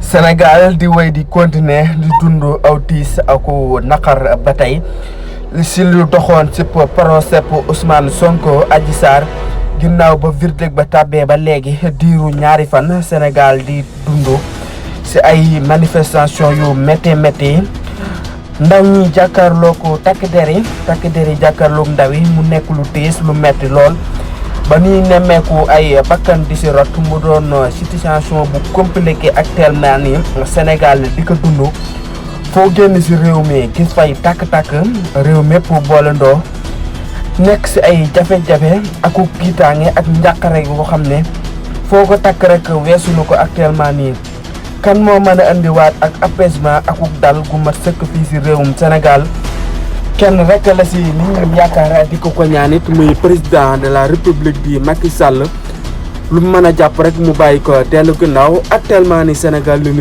Sénégal di way di continuer di dund aw tiis ak naqar ba tey si lu doxoon ci procès Ousmane Sonko Adji Sarr ginnaaw ba verdict ba tàbbee ba léegi diiru ñaari fan Sénégal di dund ci ay manifestation yu métti ndaw ñi jàkkaarloo ko takk der yi jàkkaarloog ndaw yi mu nekk lu tiis lu metti lool ba ñuy nemmeeku ay bakkan di si rot mu doon situation bu compliqué actuellement ni Sénégal di ko dund foo génn si réew mi gis fay tàkk-tàkk réew mépp boolendoo nekk si ay jafe-jafe aku kiitaange ak njàqare boo xam ne foo ko takk rek weesu na ko actuellement nii kan moo mën a indiwaat ak apaisement akuk dal gu mat sëkk fii si réewum Sénégal kenn rek la si nit ñi yaakaar di ko ñaanit muy président de la république di Macky Sall lu mën a jàpp rek mu bàyyi ko dellu ginnaaw actuellement ni Sénégal lu